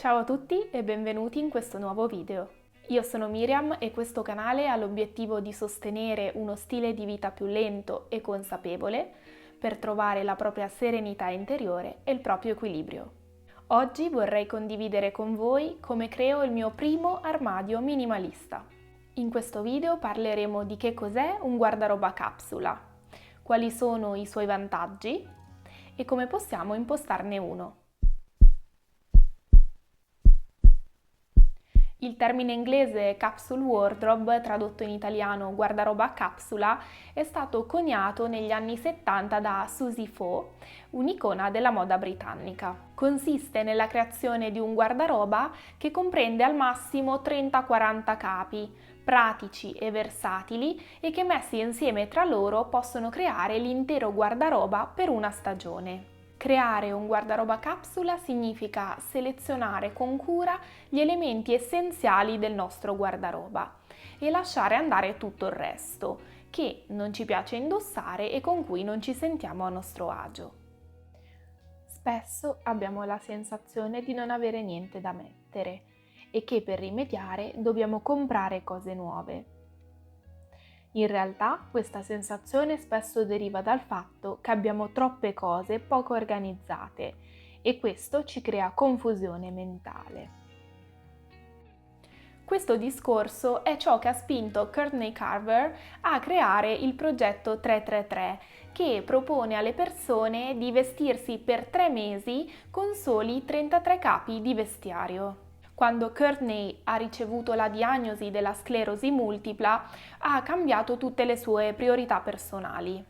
Ciao a tutti e benvenuti in questo nuovo video. Io sono Miriam e questo canale ha l'obiettivo di sostenere uno stile di vita più lento e consapevole per trovare la propria serenità interiore e il proprio equilibrio. Oggi vorrei condividere con voi come creo il mio primo armadio minimalista. In questo video parleremo di che cos'è un guardaroba capsula, quali sono i suoi vantaggi e come possiamo impostarne uno. Il termine inglese capsule wardrobe, tradotto in italiano guardaroba a capsula, è stato coniato negli anni 70 da Susie Faux, un'icona della moda britannica. Consiste nella creazione di un guardaroba che comprende al massimo 30-40 capi, pratici e versatili e che messi insieme tra loro possono creare l'intero guardaroba per una stagione. Creare un guardaroba capsula significa selezionare con cura gli elementi essenziali del nostro guardaroba e lasciare andare tutto il resto, che non ci piace indossare e con cui non ci sentiamo a nostro agio. Spesso abbiamo la sensazione di non avere niente da mettere e che per rimediare dobbiamo comprare cose nuove. In realtà questa sensazione spesso deriva dal fatto che abbiamo troppe cose poco organizzate e questo ci crea confusione mentale. Questo discorso è ciò che ha spinto Courtney Carver a creare il progetto 333, che propone alle persone di vestirsi per 3 mesi con soli 33 capi di vestiario. Quando Courtney ha ricevuto la diagnosi della sclerosi multipla, ha cambiato tutte le sue priorità personali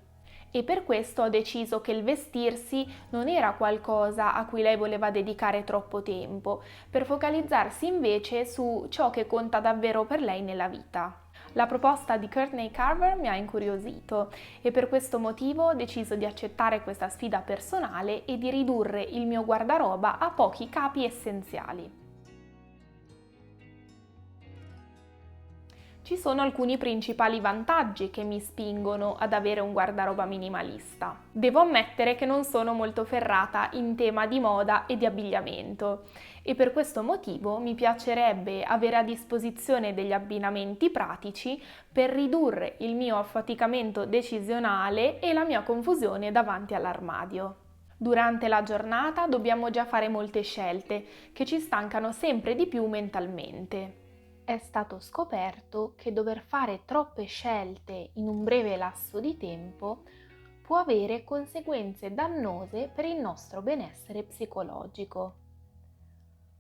e per questo ha deciso che il vestirsi non era qualcosa a cui lei voleva dedicare troppo tempo, per focalizzarsi invece su ciò che conta davvero per lei nella vita. La proposta di Courtney Carver mi ha incuriosito e per questo motivo ho deciso di accettare questa sfida personale e di ridurre il mio guardaroba a pochi capi essenziali. Ci sono alcuni principali vantaggi che mi spingono ad avere un guardaroba minimalista. Devo ammettere che non sono molto ferrata in tema di moda e di abbigliamento e per questo motivo mi piacerebbe avere a disposizione degli abbinamenti pratici per ridurre il mio affaticamento decisionale e la mia confusione davanti all'armadio. Durante la giornata dobbiamo già fare molte scelte che ci stancano sempre di più mentalmente. È stato scoperto che dover fare troppe scelte in un breve lasso di tempo può avere conseguenze dannose per il nostro benessere psicologico.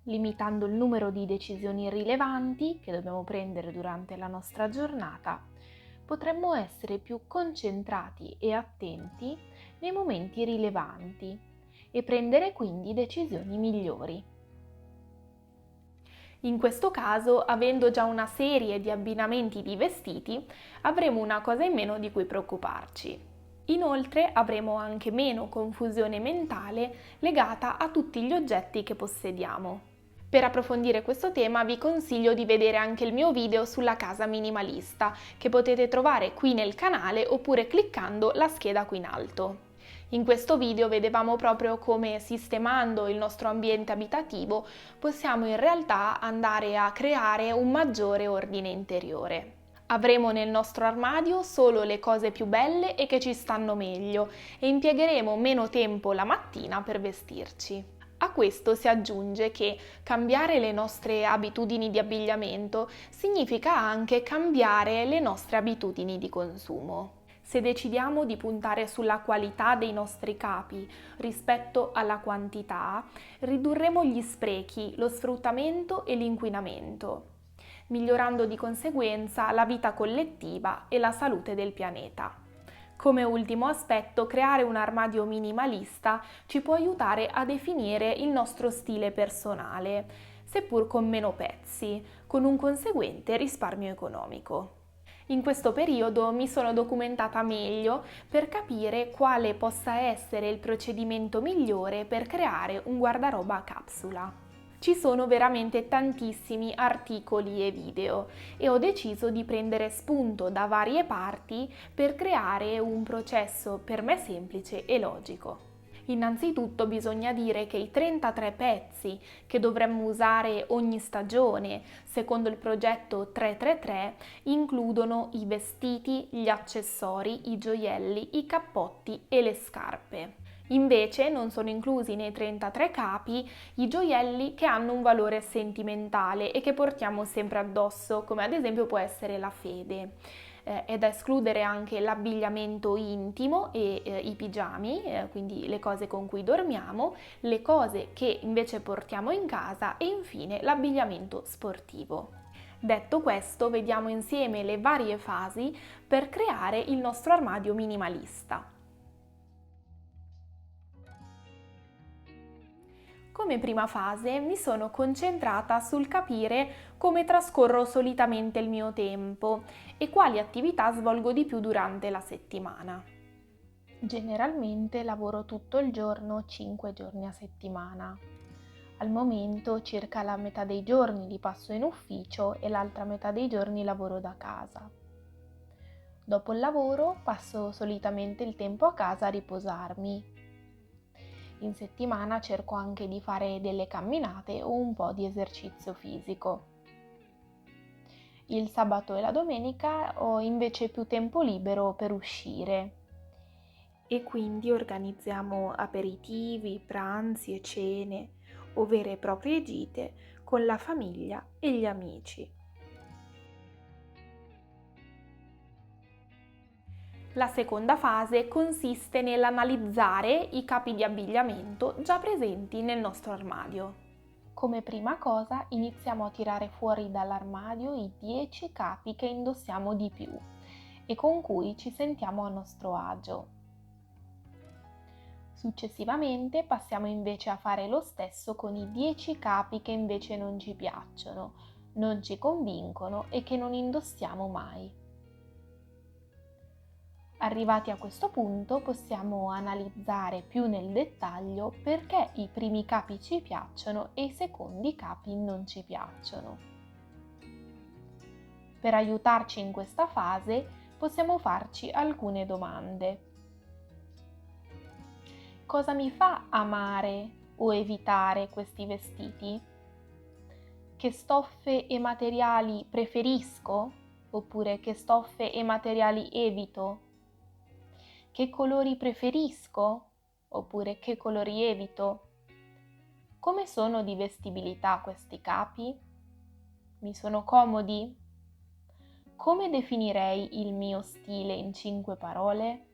Limitando il numero di decisioni rilevanti che dobbiamo prendere durante la nostra giornata, potremmo essere più concentrati e attenti nei momenti rilevanti e prendere quindi decisioni migliori. In questo caso, avendo già una serie di abbinamenti di vestiti, avremo una cosa in meno di cui preoccuparci. Inoltre avremo anche meno confusione mentale legata a tutti gli oggetti che possediamo. Per approfondire questo tema vi consiglio di vedere anche il mio video sulla casa minimalista, che potete trovare qui nel canale oppure cliccando la scheda qui in alto. In questo video vedevamo proprio come sistemando il nostro ambiente abitativo possiamo in realtà andare a creare un maggiore ordine interiore. Avremo nel nostro armadio solo le cose più belle e che ci stanno meglio e impiegheremo meno tempo la mattina per vestirci. A questo si aggiunge che cambiare le nostre abitudini di abbigliamento significa anche cambiare le nostre abitudini di consumo. Se decidiamo di puntare sulla qualità dei nostri capi rispetto alla quantità, ridurremo gli sprechi, lo sfruttamento e l'inquinamento, migliorando di conseguenza la vita collettiva e la salute del pianeta. Come ultimo aspetto, creare un armadio minimalista ci può aiutare a definire il nostro stile personale, seppur con meno pezzi, con un conseguente risparmio economico. In questo periodo mi sono documentata meglio per capire quale possa essere il procedimento migliore per creare un guardaroba a capsula. Ci sono veramente tantissimi articoli e video e ho deciso di prendere spunto da varie parti per creare un processo per me semplice e logico. Innanzitutto bisogna dire che i 33 pezzi che dovremmo usare ogni stagione, secondo il progetto 333, includono i vestiti, gli accessori, i gioielli, i cappotti e le scarpe. Invece non sono inclusi nei 33 capi i gioielli che hanno un valore sentimentale e che portiamo sempre addosso, come ad esempio può essere la fede. È da escludere anche l'abbigliamento intimo e i pigiami, quindi le cose con cui dormiamo, le cose che invece portiamo in casa e infine l'abbigliamento sportivo. Detto questo, vediamo insieme le varie fasi per creare il nostro armadio minimalista. Come prima fase mi sono concentrata sul capire come trascorro solitamente il mio tempo e quali attività svolgo di più durante la settimana. Generalmente lavoro tutto il giorno 5 giorni a settimana. Al momento circa la metà dei giorni li passo in ufficio e l'altra metà dei giorni lavoro da casa. Dopo il lavoro passo solitamente il tempo a casa a riposarmi. In settimana cerco anche di fare delle camminate o un po' di esercizio fisico. Il sabato e la domenica ho invece più tempo libero per uscire e quindi organizziamo aperitivi, pranzi e cene o vere e proprie gite con la famiglia e gli amici. La seconda fase consiste nell'analizzare i capi di abbigliamento già presenti nel nostro armadio. Come prima cosa iniziamo a tirare fuori dall'armadio i 10 capi che indossiamo di più e con cui ci sentiamo a nostro agio. Successivamente passiamo invece a fare lo stesso con i 10 capi che invece non ci piacciono, non ci convincono e che non indossiamo mai. Arrivati a questo punto possiamo analizzare più nel dettaglio perché i primi capi ci piacciono e i secondi capi non ci piacciono. Per aiutarci in questa fase possiamo farci alcune domande. Cosa mi fa amare o evitare questi vestiti? Che stoffe e materiali preferisco? Oppure che stoffe e materiali evito? Che colori preferisco? Oppure che colori evito? Come sono di vestibilità questi capi? Mi sono comodi? Come definirei il mio stile in 5 parole?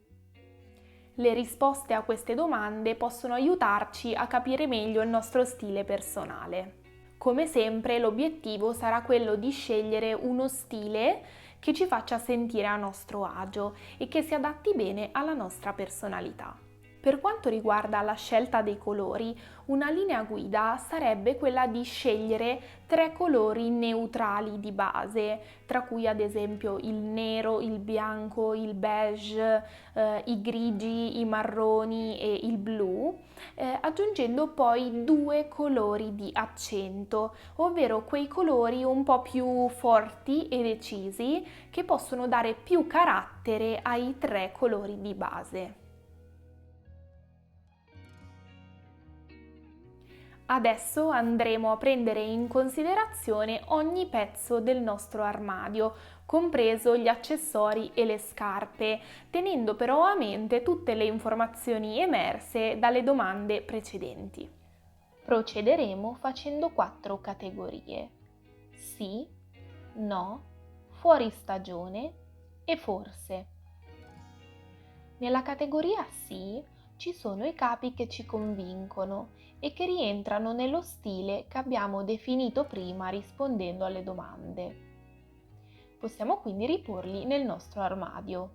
Le risposte a queste domande possono aiutarci a capire meglio il nostro stile personale. Come sempre, l'obiettivo sarà quello di scegliere uno stile che ci faccia sentire a nostro agio e che si adatti bene alla nostra personalità. Per quanto riguarda la scelta dei colori, una linea guida sarebbe quella di scegliere 3 colori neutrali di base, tra cui ad esempio il nero, il bianco, il beige, i grigi, i marroni e il blu, aggiungendo poi 2 colori di accento, ovvero quei colori un po' più forti e decisi che possono dare più carattere ai 3 colori di base. Adesso andremo a prendere in considerazione ogni pezzo del nostro armadio, compreso gli accessori e le scarpe, tenendo però a mente tutte le informazioni emerse dalle domande precedenti. Procederemo facendo 4 categorie: sì, no, fuori stagione e forse. Nella categoria sì ci sono i capi che ci convincono e che rientrano nello stile che abbiamo definito prima rispondendo alle domande. Possiamo quindi riporli nel nostro armadio.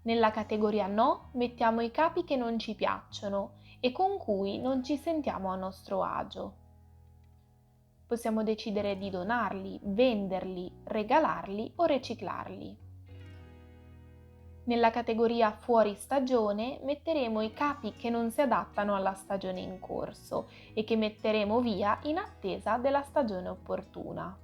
Nella categoria no mettiamo i capi che non ci piacciono e con cui non ci sentiamo a nostro agio. Possiamo decidere di donarli, venderli, regalarli o riciclarli. Nella categoria fuori stagione metteremo i capi che non si adattano alla stagione in corso e che metteremo via in attesa della stagione opportuna.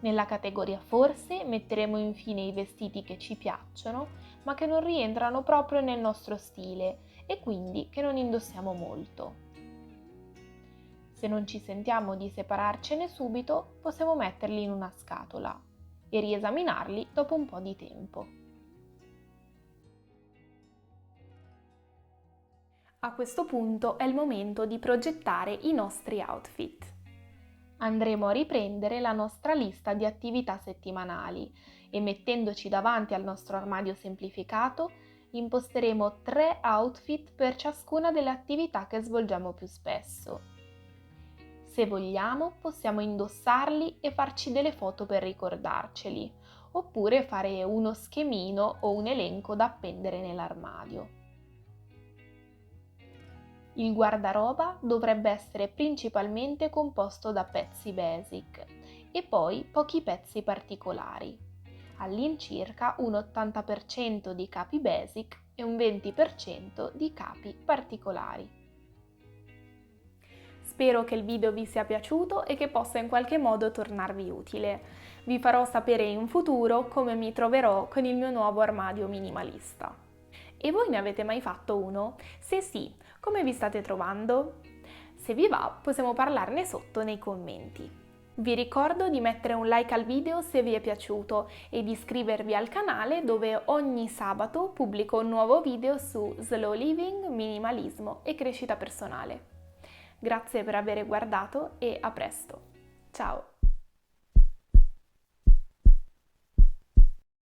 Nella categoria forse metteremo infine i vestiti che ci piacciono, ma che non rientrano proprio nel nostro stile e quindi che non indossiamo molto. Se non ci sentiamo di separarcene subito, possiamo metterli in una scatola e riesaminarli dopo un po' di tempo. A questo punto è il momento di progettare i nostri outfit. Andremo a riprendere la nostra lista di attività settimanali e mettendoci davanti al nostro armadio semplificato, imposteremo 3 outfit per ciascuna delle attività che svolgiamo più spesso. Se vogliamo, possiamo indossarli e farci delle foto per ricordarceli, oppure fare uno schemino o un elenco da appendere nell'armadio. Il guardaroba dovrebbe essere principalmente composto da pezzi basic e poi pochi pezzi particolari, all'incirca un 80% di capi basic e un 20% di capi particolari. Spero che il video vi sia piaciuto e che possa in qualche modo tornarvi utile. Vi farò sapere in futuro come mi troverò con il mio nuovo armadio minimalista. E voi ne avete mai fatto uno? Se sì, come vi state trovando? Se vi va, possiamo parlarne sotto nei commenti. Vi ricordo di mettere un like al video se vi è piaciuto e di iscrivervi al canale dove ogni sabato pubblico un nuovo video su slow living, minimalismo e crescita personale. Grazie per aver guardato e a presto. Ciao!